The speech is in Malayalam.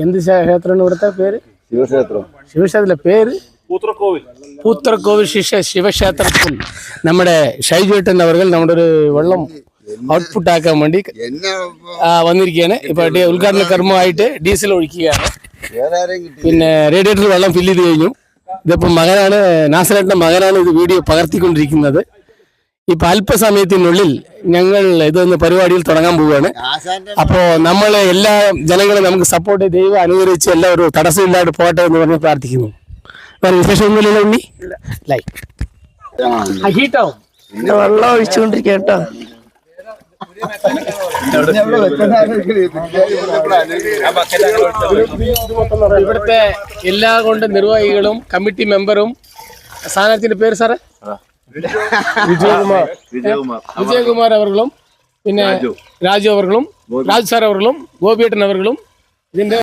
എന്ത് ക്ഷേത്രം ഇവിടുത്തെ പേര്? ശിവക്ഷേത്രത്തിലെ പേര് പൂത്തറക്കോവിൽ ശിവക്ഷേത്രത്തിൽ നമ്മുടെ ഷൈജുവേട്ടൻ അവർ നമ്മുടെ ഒരു വെള്ളം ഔട്ട്പുട്ട് ആക്കാൻ വേണ്ടി വന്നിരിക്കുകയാണ്. ഇപ്പൊ ഉദ്ഘാടന കർമ്മമായിട്ട് ഡീസൽ ഒഴിക്കുകയാണ്. പിന്നെ റേഡിയേറ്റർ വെള്ളം ഫില്ല് ചെയ്ത് കഴിഞ്ഞു. ഇതിപ്പോ മകനാണ്, നാസറേട്ടന്റെ മകനാണ് ഇത് വീഡിയോ പകർത്തിക്കൊണ്ടിരിക്കുന്നത്. ഇപ്പൊ അല്പസമയത്തിനുള്ളിൽ ഞങ്ങൾ ഇതൊന്ന് പരിപാടിയിൽ തുടങ്ങാൻ പോവുകയാണ്. അപ്പോൾ നമ്മൾ എല്ലാ ജനങ്ങളും നമുക്ക് സപ്പോർട്ട് ദൈവം അനുഗ്രഹിച്ച് എല്ലാവരും തടസ്സമില്ലാതെ പോട്ടെ എന്ന് പറഞ്ഞ് പ്രാർത്ഥിക്കുന്നു. വേറെ വിശേഷമൊന്നുമില്ല ഉണ്ണി? ഹീറ്റാവും വെള്ളം ഒഴിച്ചുകൊണ്ടിരിക്കുക കേട്ടോ. ഇവിടുത്തെ എല്ലാ കൊണ്ട് നിർവാഹികളും കമ്മിറ്റി മെമ്പറും സ്ഥാനാർത്ഥിന്റെ പേര് സാറേ വിജയകുമാർ അവர்களுം പിന്നെ രാജു അവர்களுം രാജു സാർ അവர்களுം ഗോപിയേട്ടൻ അവர்களுം ഇതിന്റെ